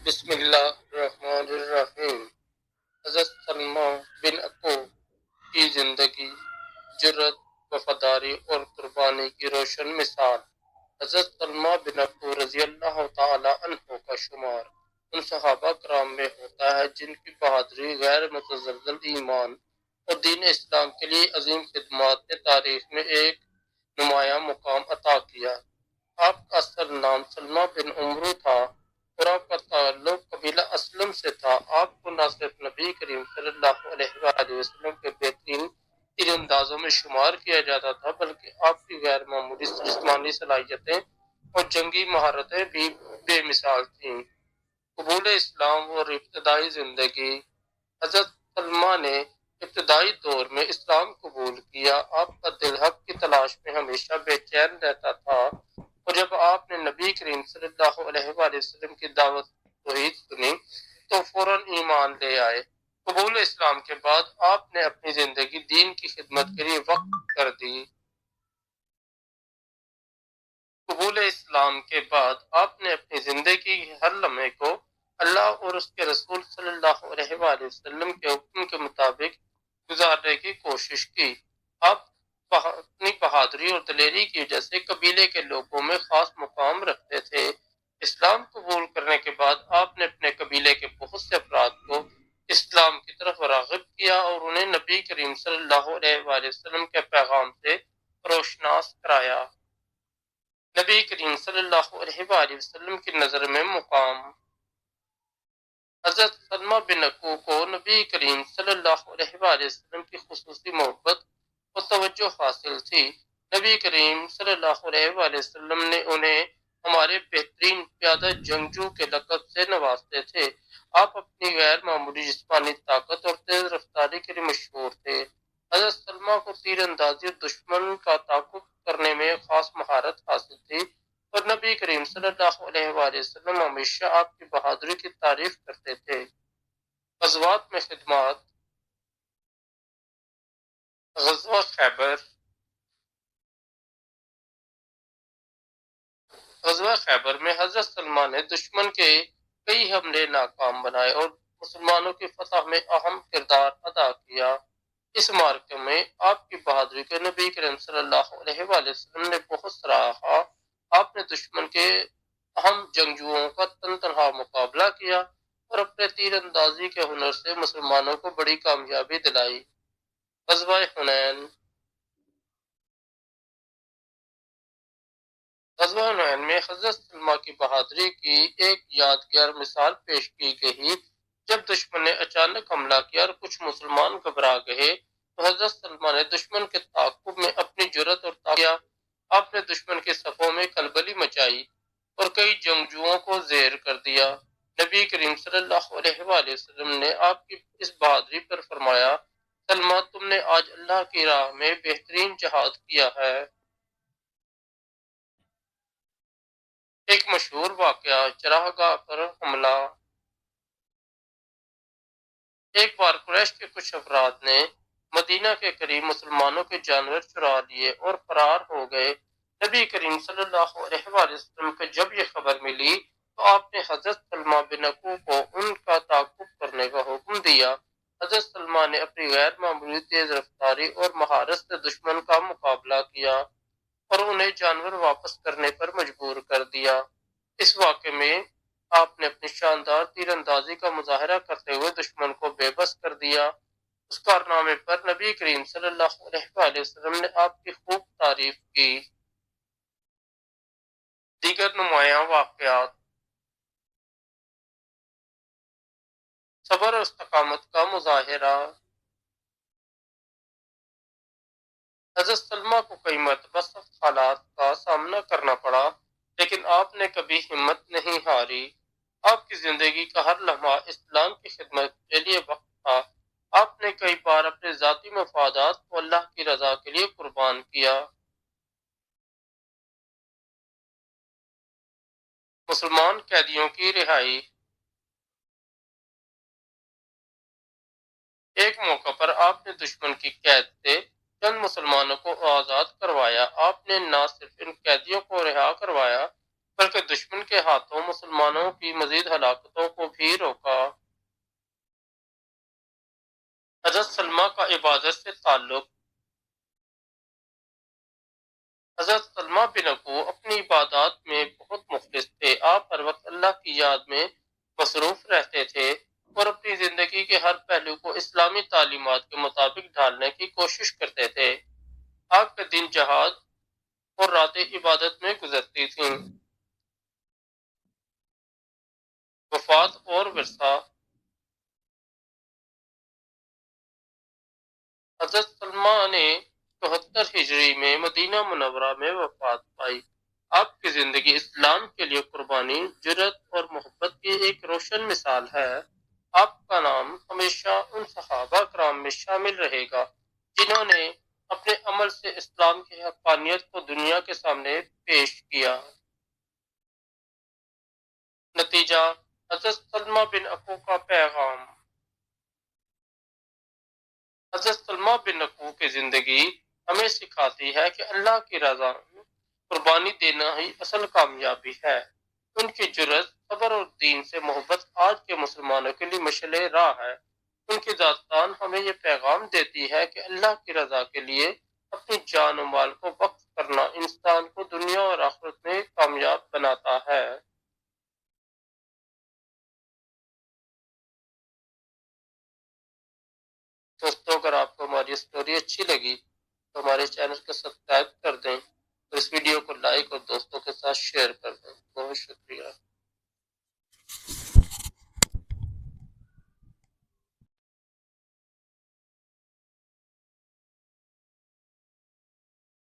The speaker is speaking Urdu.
بسم اللہ الرحمن الرحیم۔ حضرت سلمہ بن اکو کی زندگی، جرت، وفاداری اور قربانی کی روشن مثال۔ حضرت سلمہ بن اکو رضی اللہ تعالی عنہ کا شمار ان صحابہ کرام میں ہوتا ہے جن کی بہادری، غیر متزلزل ایمان اور دین اسلام کے لیے عظیم خدمات نے تاریخ میں ایک نمایاں مقام عطا کیا۔ آپ کا اصل نام سلمہ بن عمرو تھا اور آپ کا تعلق قبیلہ اسلم سے تھا۔ آپ کو نہ صرف نبی کریم صلی اللہ علیہ وآلہ وسلم کے بہترین تیر اندازوں میں شمار کیا جاتا تھا، بلکہ آپ کی غیر معمولی جسمانی صلاحیتیں اور جنگی مہارتیں بھی بے مثال تھیں۔ قبول اسلام اور ابتدائی زندگی۔ حضرت سلمہ نے ابتدائی دور میں اسلام قبول کیا۔ آپ کا دل حق کی تلاش میں ہمیشہ بے چین رہتا تھا، اور جب آپ نے نبی کریم صلی اللہ علیہ وآلہ وسلم کی دعوت توحید سنی تو فوراً ایمان لے آئے۔ قبول اسلام کے بعد آپ نے اپنی زندگی دین کی خدمت کے لیے وقف کر دی۔ قبول اسلام کے بعد آپ نے اپنی زندگی کے ہر لمحے کو اللہ اور اس کے رسول صلی اللہ علیہ وآلہ وسلم کے حکم کے مطابق گزارنے کی کوشش کی۔ آپ اپنی بہادری اور دلیری کی وجہ سے قبیلے کے لوگوں میں خاص مقام رکھتے تھے۔ اسلام قبول کرنے کے بعد آپ نے اپنے قبیلے کے بہت سے افراد کو اسلام کی طرف راغب کیا اور انہیں نبی کریم صلی اللہ علیہ وآلہ وسلم کے پیغام سے روشناس کرایا۔ نبی کریم صلی اللہ علیہ وآلہ وسلم کی نظر میں مقام۔ حضرت سلمہ بن اکو کو نبی کریم صلی اللہ علیہ وآلہ وسلم کی خصوصی محبت اور توجہ حاصل تھی۔ نبی کریم صلی اللہ علیہ وآلہ وسلم نے انہیں ہمارے بہترین پیادہ جنگجو کے لقب سے نوازتے تھے۔ آپ اپنی غیر معمولی جسمانی طاقت اور تیز رفتاری کے لیے مشہور تھے۔ حضرت سلمہ کو تیر اندازی اور دشمن کا تعاقب کرنے میں خاص مہارت حاصل تھی، اور نبی کریم صلی اللہ علیہ وآلہ وسلم ہمیشہ آپ کی بہادری کی تعریف کرتے تھے۔ غزوات میں خدمات۔ غزوہ خیبر۔ غزوہ خیبر میں حضرت سلمہ نے دشمن کے کئی حملے ناکام بنائے اور مسلمانوں کی فتح میں اہم کردار ادا کیا۔ اس معرکے میں آپ کی بہادری کو نبی کریم صلی اللہ علیہ وآلہ وسلم نے بہت سراہا۔ آپ نے دشمن کے اہم جنگجوؤں کا تن تنہا مقابلہ کیا اور اپنے تیر اندازی کے ہنر سے مسلمانوں کو بڑی کامیابی دلائی۔ غزوہ حنین۔ غزوہ حنین میں حضرت سلمہ کی بہادری کی ایک یادگار مثال پیش کی گئی۔ جب دشمن نے اچانک حملہ کیا اور کچھ مسلمان گھبرا گئے تو حضرت سلمہ نے دشمن کے تعاقب میں اپنی جرأت اور طاقت۔ آپ نے دشمن کے صفوں میں کھلبلی مچائی اور کئی جنگجوؤں کو زیر کر دیا۔ نبی کریم صلی اللہ علیہ وآلہ وسلم نے آپ کی اس بہادری پر فرمایا، سلمہ تم نے آج اللہ کی راہ میں بہترین جہاد کیا ہے۔ ایک مشہور واقعہ، چراگاہ پر حملہ۔ ایک بار قریش کے کچھ افراد نے مدینہ کے قریب مسلمانوں کے جانور چرا لیے اور فرار ہو گئے۔ نبی کریم صلی اللہ علیہ وآلہ وسلم کو جب یہ خبر ملی تو آپ نے حضرت سلمہ بن اکو کو ان کا تعاقب کرنے کا حکم دیا۔ حضرت سلمہ نے اپنی غیر معمولی تیز رفتاری اور مہارت سے دشمن کا مقابلہ کیا اور انہیں جانور واپس کرنے پر مجبور کر دیا۔ اس واقعے میں آپ نے اپنی شاندار تیر اندازی کا مظاہرہ کرتے ہوئے دشمن کو بے بس کر دیا۔ اس کارنامے پر نبی کریم صلی اللہ علیہ وآلہ وسلم نے آپ کی خوب تعریف کی۔ دیگر نمایاں واقعات۔ صبر اور استقامت کا مظاہرہ۔ حضرت سلمہ کو کئی مرتبہ سخت حالات کا سامنا کرنا پڑا، لیکن آپ نے کبھی ہمت نہیں ہاری۔ آپ کی زندگی کا ہر لمحہ اسلام کی خدمت کے لیے وقف تھا۔ آپ نے کئی بار اپنے ذاتی مفادات کو اللہ کی رضا کے لیے قربان کیا۔ مسلمان قیدیوں کی رہائی۔ ایک موقع پر آپ نے دشمن کی قید سے چند مسلمانوں کو آزاد کروایا۔ آپ نے نہ صرف ان قیدیوں کو رہا کروایا بلکہ دشمن کے ہاتھوں مسلمانوں کی مزید ہلاکتوں کو بھی روکا۔ حضرت سلمہ کا عبادت سے تعلق۔ حضرت سلمہ بن ابو اپنی عبادات میں بہت مخلص تھے۔ آپ ہر وقت اللہ کی یاد میں مصروف رہتے تھے اور اپنی زندگی کے ہر پہلو کو اسلامی تعلیمات کے مطابق ڈھالنے کی کوشش کرتے تھے۔ آپ کے دن جہاد اور راتیں عبادت میں گزرتی تھیں۔ وفات اور ورثہ۔ حضرت سلمہ نے 74 ہجری میں مدینہ منورہ میں وفات پائی۔ آپ کی زندگی اسلام کے لیے قربانی، جرات اور محبت کی ایک روشن مثال ہے۔ آپ کا نام ہمیشہ ان صحابہ کرام میں شامل رہے گا جنہوں نے اپنے عمل سے اسلام کی حقانیت کو دنیا کے سامنے پیش کیا۔ نتیجہ: حضرت سلمہ بن ابو کا پیغام۔ حضرت سلمہ بن ابو کی زندگی ہمیں سکھاتی ہے کہ اللہ کی رضا میں قربانی دینا ہی اصل کامیابی ہے۔ ان کی جرات، صبر اور دین سے محبت آج کے مسلمانوں کے لیے مشعل راہ ہے۔ ان کی داستان ہمیں یہ پیغام دیتی ہے کہ اللہ کی رضا کے لیے اپنی جان و مال کو وقف کرنا انسان کو دنیا اور آخرت میں کامیاب بناتا ہے۔ دوستو، اگر آپ کو ہماری اسٹوری اچھی لگی تو ہمارے چینل کو سبسکرائب کر دیں اور اس ویڈیو کو لائک اور دوستوں کے ساتھ شیئر کر دیں۔ بہت شکریہ۔